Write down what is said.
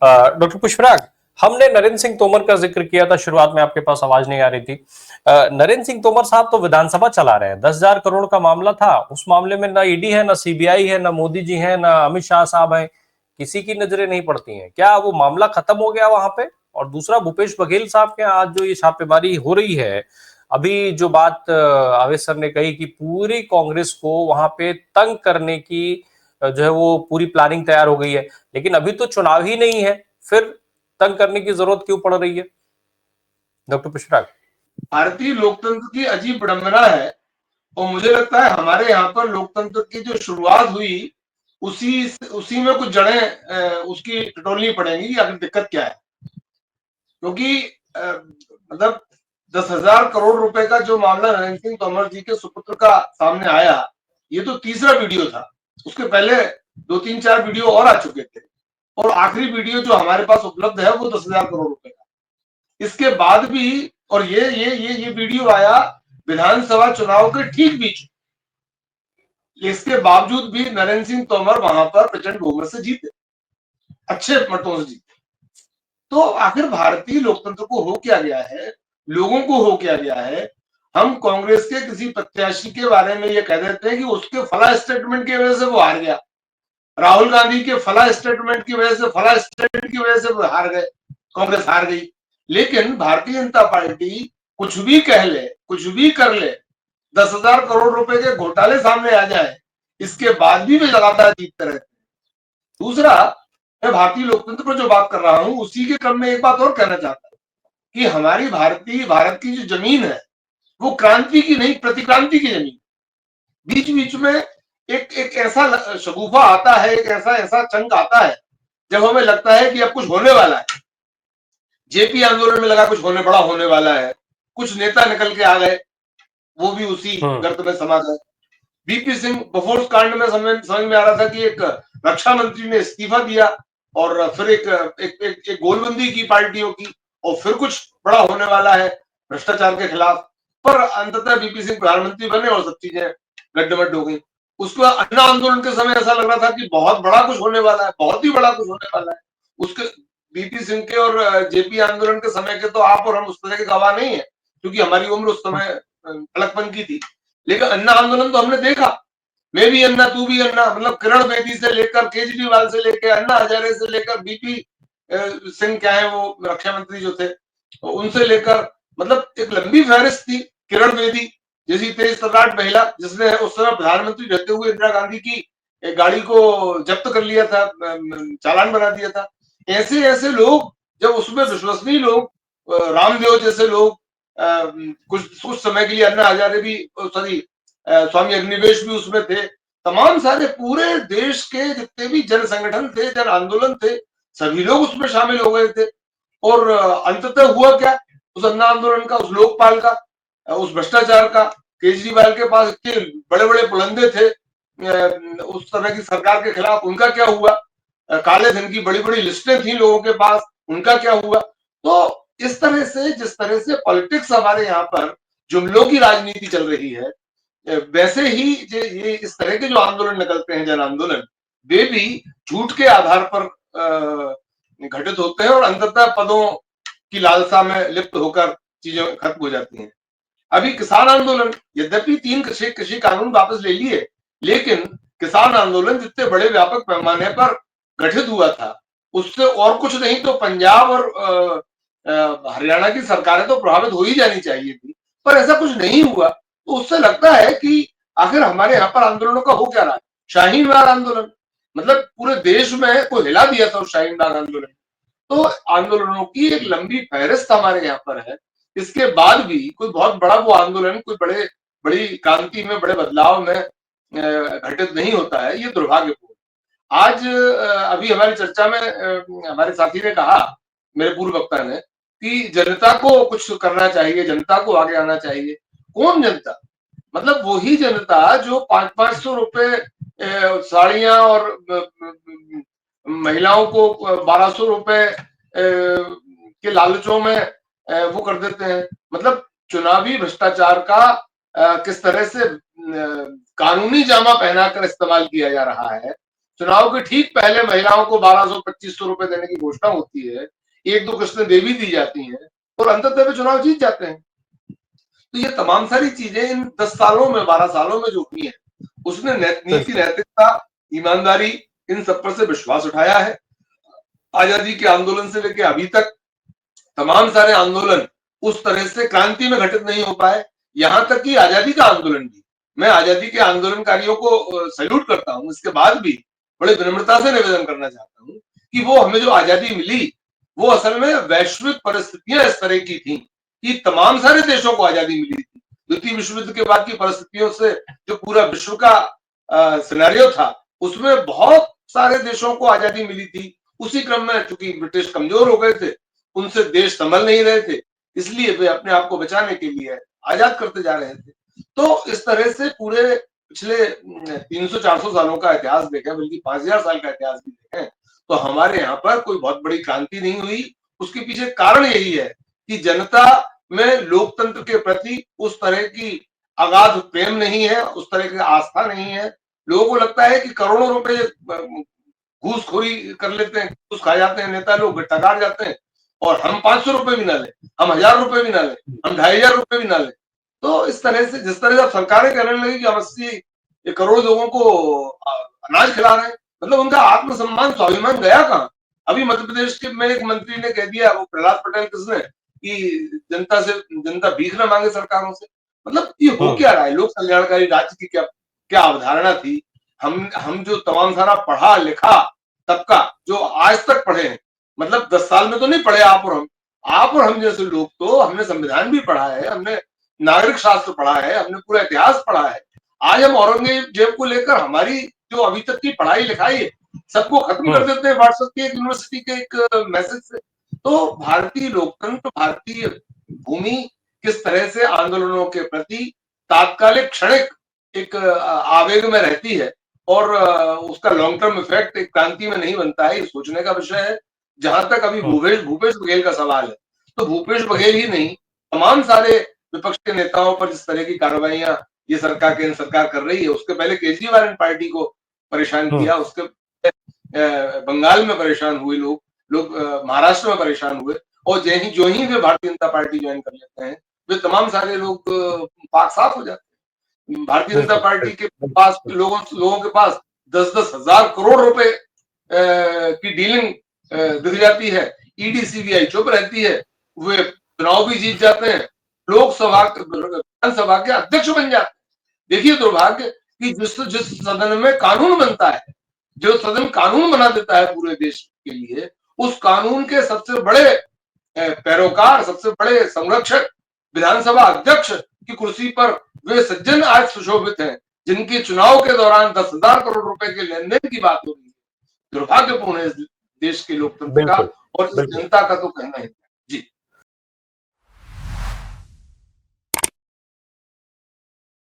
Doctor पुष्पराग, हमने नरेंद्र सिंह तोमर का जिक्र किया था, शुरुआत में आपके पास आवाज नहीं आ रही थी। नरेंद्र सिंह तोमर साहब तो विधानसभा चला रहे हैं, 10,000 करोड़ का मामला था, उस मामले में ना ईडी है, ना सीबीआई है, ना मोदी जी हैं, ना अमित शाह साहब हैं, किसी की नजरें नहीं पड़ती हैं। क्या वो मामला खत्म हो गया वहां पे? और दूसरा, भूपेश बघेल साहब के आज जो ये छापेमारी हो रही है, अभी जो बात आवेश सर ने कही कि पूरी कांग्रेस को वहां पे तंग करने की जो है वो पूरी प्लानिंग तैयार हो गई है, लेकिन अभी तो चुनाव ही नहीं है, फिर तंग करने की जरूरत क्यों पड़ रही है? डॉक्टर पुष्पराग। भारतीय लोकतंत्र की अजीब विडंबना है, और मुझे लगता है हमारे यहाँ पर लोकतंत्र की जो शुरुआत हुई उसी उसी में कुछ जड़ें उसकी टटोलनी पड़ेंगी कि आखिर दिक्कत क्या है। क्योंकि मतलब 10,000 करोड़ रुपए का जो मामला नरेंद्र सिंह तोमर जी के सुपुत्र का सामने आया, ये तो तीसरा वीडियो था। उसके पहले 2-3-4 वीडियो और आ चुके थे, और आखिरी वीडियो जो हमारे पास उपलब्ध है वो 10,000 करोड़ रुपए का। इसके बाद भी, और ये वीडियो आया विधानसभा चुनाव के ठीक बीच, इसके बावजूद भी नरेंद्र सिंह तोमर वहां पर प्रचंड बहुमत से जीते, अच्छे मतों से जीते। तो आखिर भारतीय लोकतंत्र को हो क्या गया है, लोगों को हो क्या गया है? हम कांग्रेस के किसी प्रत्याशी के बारे में ये कह देते हैं कि उसके फला स्टेटमेंट की वजह से वो हार गया, राहुल गांधी के फला स्टेटमेंट की वजह से, फला स्टेटमेंट की वजह से वो हार गए, कांग्रेस हार गई। लेकिन भारतीय जनता पार्टी कुछ भी कह ले, कुछ भी कर ले, 10,000 करोड़ रुपए के घोटाले सामने आ जाए, इसके बाद भी वे लगातार जीतते रहते हैं। दूसरा, मैं भारतीय लोकतंत्र पर जो बात कर रहा हूं उसी के क्रम में एक बात और कहना चाहता हूं कि हमारी भारत की जो जमीन है वो क्रांति की नहीं, प्रतिक्रांति की जमीन। बीच बीच में एक ऐसा शगुफा आता है, एक ऐसा चंक आता है जब हमें लगता है कि अब कुछ होने वाला है। जेपी आंदोलन में लगा कुछ बड़ा होने वाला है, कुछ नेता निकल के आ गए, वो भी उसी गर्त में समा गए। बीपी सिंह बफोर्स कांड में समझ में आ रहा था कि एक रक्षा मंत्री ने इस्तीफा दिया, और फिर एक गोलबंदी की पार्टियों की, और फिर कुछ बड़ा होने वाला है भ्रष्टाचार के खिलाफ। पर अंततः बीपी सिंह प्रधानमंत्री बने और सब चीजें गड्ढमड्ढ हो गई। उसको अन्ना आंदोलन के समय ऐसा लग रहा था कि बहुत बड़ा कुछ होने वाला है, बहुत ही बड़ा कुछ होने वाला है। उसके बीपी सिंह के और जेपी आंदोलन के समय के तो आप और हम उस तरह के गवाह नहीं है, क्योंकि हमारी उम्र उस समय पलकपन की थी। लेकिन अन्ना आंदोलन तो हमने देखा, मैं भी अन्ना तू भी अन्ना, मतलब किरण बेदी से लेकर केजरीवाल से लेकर अन्ना हजारे से लेकर बीपी सिंह क्या है वो रक्षा मंत्री जो थे, उनसे लेकर, मतलब एक लंबी फहरिस्त थी। किरण बेदी जैसी तेज तर्राट महिला जिसने उस समय प्रधानमंत्री रहते हुए इंदिरा गांधी की एक गाड़ी को जब्त कर लिया था, चालान बना दिया था। ऐसे ऐसे लोग, जब उसमें विश्वसनीय लोग, रामदेव जैसे लोग, कुछ समय के लिए अन्ना हजारे भी, सॉरी स्वामी अग्निवेश भी उसमें थे, तमाम सारे पूरे देश के जितने भी जन संगठन थे, जन आंदोलन थे, सभी लोग उसमें शामिल हो गए थे। और अंततः हुआ क्या, उस अन्ना आंदोलन का, उस लोकपाल का, उस भ्रष्टाचार का, केजरीवाल के पास इतने बड़े बड़े पुलंदे थे उस तरह की सरकार के खिलाफ, उनका क्या हुआ? काले धन की बड़ी बड़ी लिस्टें थी लोगों के पास, उनका क्या हुआ? तो इस तरह से, जिस तरह से पॉलिटिक्स हमारे यहाँ पर जुमलों की राजनीति चल रही है, वैसे ही ये इस तरह के जो आंदोलन निकलते हैं, जन आंदोलन, वे भी झूठ के आधार पर घटित होते हैं, और अंततः पदों की लालसा में लिप्त होकर चीजें खत्म हो जाती हैं। अभी किसान आंदोलन, यद्यपि 3 कृषि कानून वापस ले लिए, लेकिन किसान आंदोलन जितने बड़े व्यापक पैमाने पर गठित हुआ था, उससे और कुछ नहीं तो पंजाब और हरियाणा की सरकारें तो प्रभावित हो ही जानी चाहिए थी, पर ऐसा कुछ नहीं हुआ। तो उससे लगता है कि आखिर हमारे यहाँ पर आंदोलनों का हो क्या रहा है। शाहीन बाग आंदोलन, मतलब पूरे देश में कोई हिला दिया था उस शाहीन बाग आंदोलन। तो आंदोलनों की एक लंबी फहरिस्त हमारे यहाँ पर है, इसके बाद भी कोई बहुत बड़ा वो आंदोलन, कोई बड़ी क्रांति में, बड़े बदलाव में घटित नहीं होता है। ये दुर्भाग्यपूर्ण। आज अभी हमारी चर्चा में हमारे साथी ने कहा, मेरे पूर्व वक्ता ने, कि जनता को कुछ करना चाहिए, जनता को आगे आना चाहिए। कौन जनता? मतलब वही जनता जो 500-500 रुपए साड़ियां और महिलाओं को 1,200 रुपए के लालचों में वो कर देते हैं। मतलब चुनावी भ्रष्टाचार का किस तरह से कानूनी जामा पहनाकर इस्तेमाल किया जा रहा है, चुनाव के ठीक पहले महिलाओं को 1200-2500 रुपए देने की घोषणा होती है, एक दो किस्तें दे भी दी जाती हैं और अंततः वे चुनाव जीत जाते हैं। तो ये तमाम सारी चीजें इन 10 सालों में 12 सालों में जो हुई है, उसने नीति, नैतिकता, ईमानदारी, इन सब पर से विश्वास उठाया है। आजादी के आंदोलन से लेकर अभी तक तमाम सारे आंदोलन उस तरह से क्रांति में घटित नहीं हो पाए, यहां तक कि आजादी का आंदोलन भी, मैं आजादी के आंदोलनकारियों को सैल्यूट करता हूं, इसके बाद भी बड़े विनम्रता से निवेदन करना चाहता हूं कि वो हमें जो आजादी मिली वो असल में वैश्विक परिस्थितियां इस तरह की थी कि तमाम सारे देशों को आजादी मिली थी। द्वितीय विश्व युद्ध के बाद की परिस्थितियों से जो पूरा विश्व का सिनेरियो था, उसमें बहुत सारे देशों को आजादी मिली थी। उसी क्रम में चूंकि ब्रिटिश कमजोर हो गए थे, उनसे देश संभल नहीं रहे थे, इसलिए वे अपने आप को बचाने के लिए आजाद करते जा रहे थे। तो इस तरह से पूरे पिछले 300-400 सालों का इतिहास देखें, बल्कि 5000 साल का इतिहास भी देखें, तो हमारे यहाँ पर कोई बहुत बड़ी क्रांति नहीं हुई। उसके पीछे कारण यही है कि जनता में लोकतंत्र के प्रति उस तरह की अगाध प्रेम नहीं है, उस तरह की आस्था नहीं है। लोगों को लगता है कि करोड़ों रुपए घूसखोरी कर लेते हैं, घूस खा जाते हैं नेता लोग, टकार जाते हैं और हम 500 रुपए भी ना लें, हम 1000 रुपए भी ना लें, हम 2500 रुपए भी ना लें। तो इस तरह से जिस तरह से अब सरकारें कहने लगी कि हम 80 करोड़ लोगों को अनाज खिला रहे हैं, मतलब उनका आत्मसम्मान, स्वाभिमान गया कहाँ? अभी मध्य प्रदेश के में एक मंत्री ने कह दिया, वो प्रहलाद पटेल किसने, कि जनता भीख ना मांगे सरकारों से। मतलब ये हो क्या रहा है? लोक कल्याणकारी राज्य की क्या अवधारणा थी? हम जो तमाम सारा पढ़ा लिखा तबका जो आज तक पढ़े हैं, मतलब 10 साल में तो नहीं पढ़े आप और हम जैसे लोग, तो हमने संविधान भी पढ़ा है, हमने नागरिक शास्त्र पढ़ा है, हमने पूरा इतिहास पढ़ा है। आज हम औरंगजेब को लेकर हमारी जो अभी तक की पढ़ाई लिखाई है, सबको खत्म कर देते हैं व्हाट्सएप की एक यूनिवर्सिटी के एक मैसेज से। तो भारतीय लोकतंत्र, भारतीय भूमि किस तरह से आंदोलनों के प्रति तात्कालिक क्षणिक एक आवेग में रहती है और उसका लॉन्ग टर्म इफेक्ट एक क्रांति में नहीं बनता है, ये सोचने का विषय है। जहां तक अभी भूपेश बघेल का सवाल है, तो भूपेश बघेल ही नहीं, तमाम सारे विपक्ष के नेताओं पर जिस तरह की कार्रवाइयां ये सरकार केंद्र सरकार कर रही है, उसके पहले केजरीवाल ने पार्टी को परेशान किया, उसके बंगाल में परेशान हुए लोग महाराष्ट्र में परेशान हुए और जो ही वे भारतीय जनता पार्टी ज्वाइन कर लेते हैं, वे तमाम सारे लोग पाक साफ हो जाते हैं। भारतीय जनता पार्टी के पास लोगों के पास 10-10 हजार करोड़ रुपए की डीलिंग दिख जाती है, ईडी सीबीआई चुप रहती है, वे चुनाव भी जीत जाते हैं, विधानसभा के अध्यक्ष बन जाते हैं। देखिए दुर्भाग्य कि जिस सदन में कानून बनता है, जो सदन कानून बना देता है पूरे देश के लिए, उस कानून के सबसे बड़े पैरोकार, सबसे बड़े संरक्षक विधानसभा अध्यक्ष की कुर्सी पर वे सज्जन आज सुशोभित हैं, जिनके चुनाव के दौरान 10,000 करोड़ रुपए के लेन देन की बात हो रही है। दुर्भाग्यपूर्ण है इस देश के लोकतंत्र का और इस जनता का तो कहना है। जी